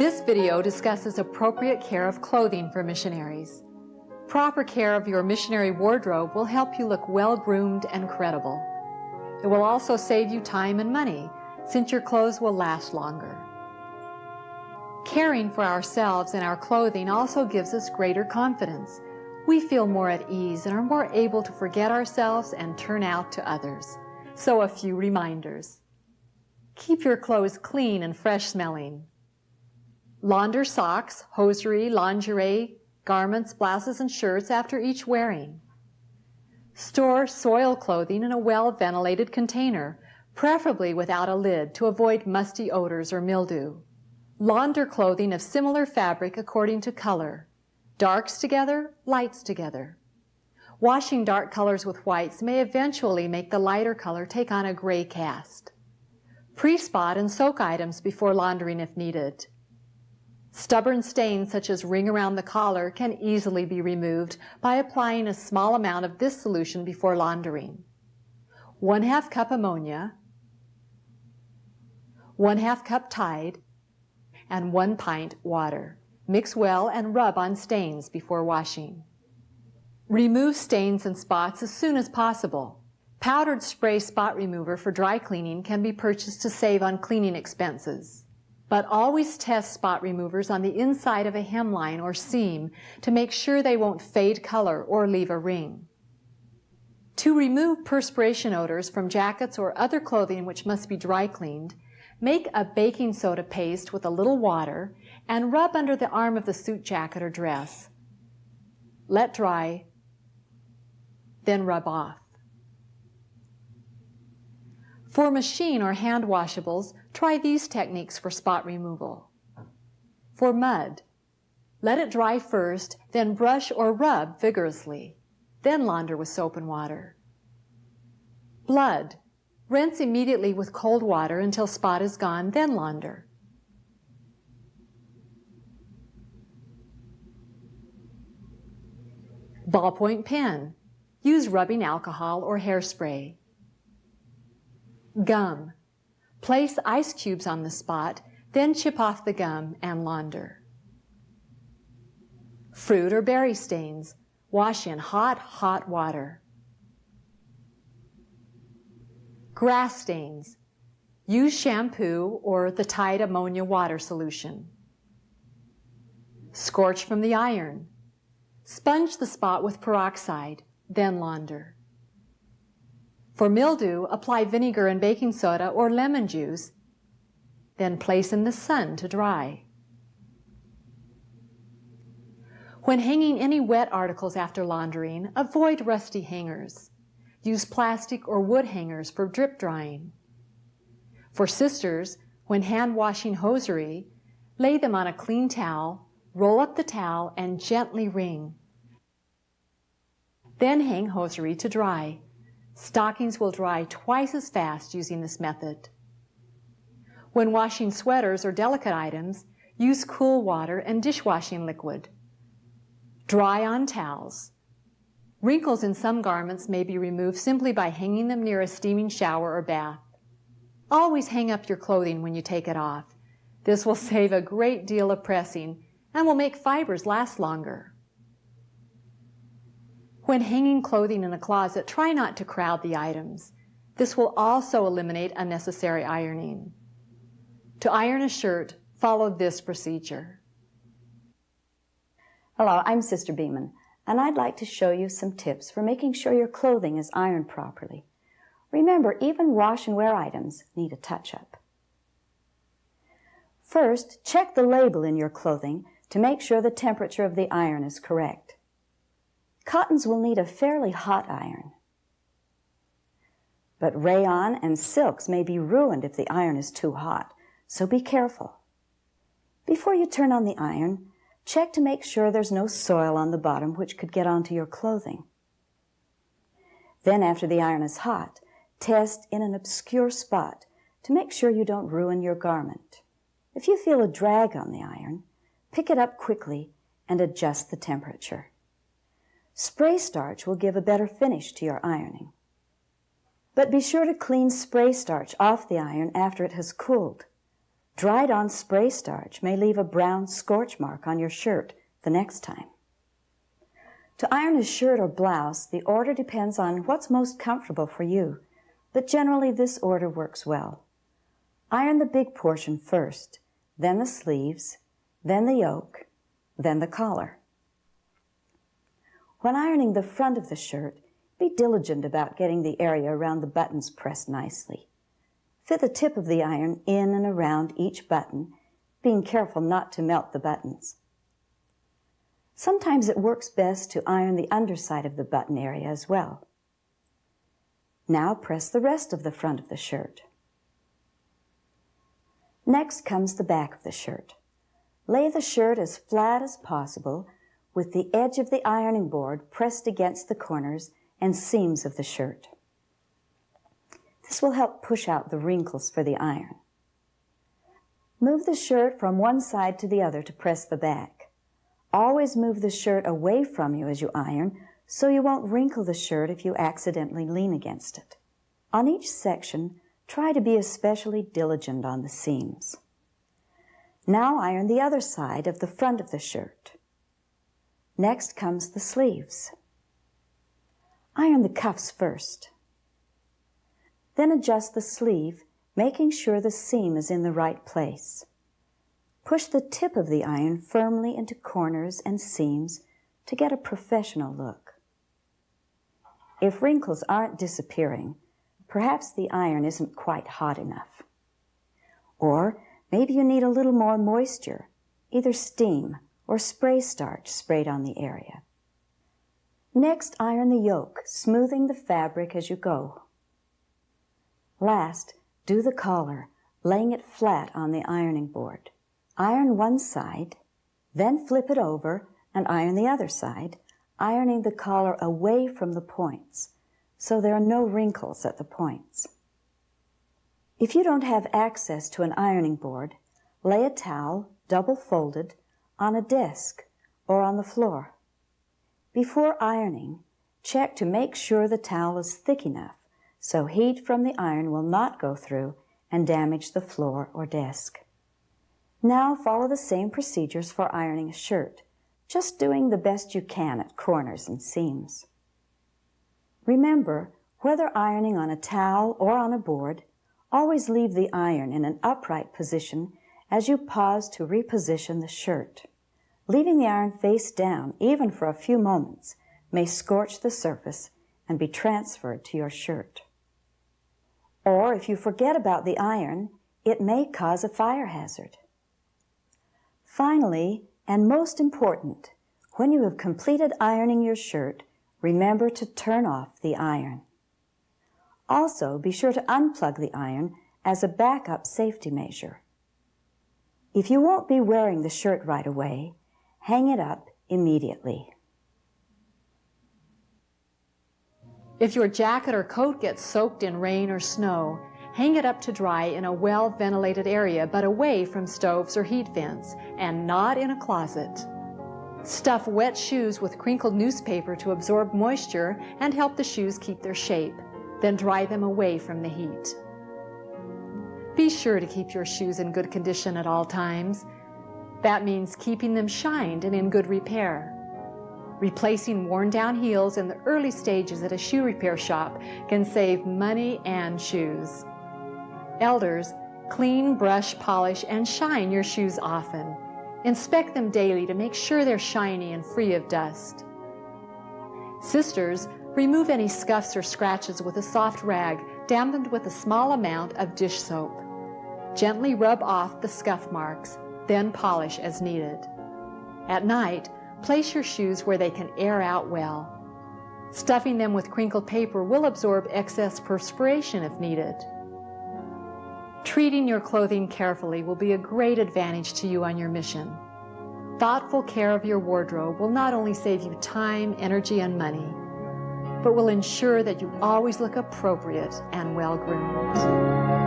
This video discusses appropriate care of clothing for missionaries. Proper care of your missionary wardrobe will help you look well-groomed and credible. It will also save you time and money, since your clothes will last longer. Caring for ourselves and our clothing also gives us greater confidence. We feel more at ease and are more able to forget ourselves and turn out to others. So a few reminders. Keep your clothes clean and fresh smelling. Launder socks, hosiery, lingerie, garments, blouses, and shirts after each wearing. Store soiled clothing in a well-ventilated container, preferably without a lid to avoid musty odors or mildew. Launder clothing of similar fabric according to color. Darks together, lights together. Washing dark colors with whites may eventually make the lighter color take on a gray cast. Pre-spot and soak items before laundering if needed. Stubborn stains such as ring around the collar can easily be removed by applying a small amount of this solution before laundering. 1/2 cup ammonia, 1/2 cup Tide, and 1 pint water. Mix well and rub on stains before washing. Remove stains and spots as soon as possible. Powdered spray spot remover for dry cleaning can be purchased to save on cleaning expenses. But always test spot removers on the inside of a hemline or seam to make sure they won't fade color or leave a ring. To remove perspiration odors from jackets or other clothing which must be dry cleaned, make a baking soda paste with a little water and rub under the arm of the suit jacket or dress. Let dry, then rub off. For machine or hand washables, try these techniques for spot removal. For mud, let it dry first, then brush or rub vigorously, then launder with soap and water. Blood, rinse immediately with cold water until spot is gone, then launder. Ballpoint pen, use rubbing alcohol or hairspray. Gum. Place ice cubes on the spot, then chip off the gum and launder. Fruit or berry stains. Wash in hot water. Grass stains. Use shampoo or the Tide ammonia water solution. Scorch from the iron. Sponge the spot with peroxide, then launder. For mildew, apply vinegar and baking soda or lemon juice, then place in the sun to dry. When hanging any wet articles after laundering, avoid rusty hangers. Use plastic or wood hangers for drip drying. For sisters, when hand washing hosiery, lay them on a clean towel, roll up the towel, and gently wring. Then hang hosiery to dry. Stockings will dry twice as fast using this method. When washing sweaters or delicate items, use cool water and dishwashing liquid. Dry on towels. Wrinkles in some garments may be removed simply by hanging them near a steaming shower or bath. Always hang up your clothing when you take it off. This will save a great deal of pressing and will make fibers last longer. When hanging clothing in a closet, try not to crowd the items. This will also eliminate unnecessary ironing. To iron a shirt, follow this procedure. Hello, I'm Sister Beeman, and I'd like to show you some tips for making sure your clothing is ironed properly. Remember, even wash and wear items need a touch-up. First, check the label in your clothing to make sure the temperature of the iron is correct. Cottons will need a fairly hot iron. But rayon and silks may be ruined if the iron is too hot, so be careful. Before you turn on the iron, check to make sure there's no soil on the bottom which could get onto your clothing. Then after the iron is hot, test in an obscure spot to make sure you don't ruin your garment. If you feel a drag on the iron, pick it up quickly and adjust the temperature. Spray starch will give a better finish to your ironing. But be sure to clean spray starch off the iron after it has cooled. Dried on spray starch may leave a brown scorch mark on your shirt the next time. To iron a shirt or blouse, the order depends on what's most comfortable for you, but generally this order works well. Iron the big portion first, then the sleeves, then the yoke, then the collar. When ironing the front of the shirt, be diligent about getting the area around the buttons pressed nicely. Fit the tip of the iron in and around each button, being careful not to melt the buttons. Sometimes it works best to iron the underside of the button area as well. Now press the rest of the front of the shirt. Next comes the back of the shirt. Lay the shirt as flat as possible with the edge of the ironing board pressed against the corners and seams of the shirt. This will help push out the wrinkles for the iron. Move the shirt from one side to the other to press the back. Always move the shirt away from you as you iron so you won't wrinkle the shirt if you accidentally lean against it. On each section, try to be especially diligent on the seams. Now iron the other side of the front of the shirt. Next comes the sleeves. Iron the cuffs first. Then adjust the sleeve, making sure the seam is in the right place. Push the tip of the iron firmly into corners and seams to get a professional look. If wrinkles aren't disappearing, perhaps the iron isn't quite hot enough. Or maybe you need a little more moisture, either steam or spray starch sprayed on the area. Next, iron the yoke, smoothing the fabric as you go. Last, do the collar, laying it flat on the ironing board. Iron one side, then flip it over and iron the other side, ironing the collar away from the points, so there are no wrinkles at the points. If you don't have access to an ironing board, lay a towel, double folded, on a desk or on the floor. Before ironing, check to make sure the towel is thick enough so heat from the iron will not go through and damage the floor or desk. Now follow the same procedures for ironing a shirt, just doing the best you can at corners and seams. Remember, whether ironing on a towel or on a board, always leave the iron in an upright position as you pause to reposition the shirt. Leaving the iron face down, even for a few moments, may scorch the surface and be transferred to your shirt. Or if you forget about the iron, it may cause a fire hazard. Finally, and most important, when you have completed ironing your shirt, remember to turn off the iron. Also, be sure to unplug the iron as a backup safety measure. If you won't be wearing the shirt right away, hang it up immediately. If your jacket or coat gets soaked in rain or snow, hang it up to dry in a well-ventilated area but away from stoves or heat vents, and not in a closet. Stuff wet shoes with crinkled newspaper to absorb moisture and help the shoes keep their shape. Then dry them away from the heat. Be sure to keep your shoes in good condition at all times. That means keeping them shined and in good repair. Replacing worn-down heels in the early stages at a shoe repair shop can save money and shoes. Elders, clean, brush, polish, and shine your shoes often. Inspect them daily to make sure they're shiny and free of dust. Sisters, remove any scuffs or scratches with a soft rag dampened with a small amount of dish soap. Gently rub off the scuff marks, then polish as needed. At night, place your shoes where they can air out well. Stuffing them with crinkled paper will absorb excess perspiration if needed. Treating your clothing carefully will be a great advantage to you on your mission. Thoughtful care of your wardrobe will not only save you time, energy, and money, but will ensure that you always look appropriate and well-groomed.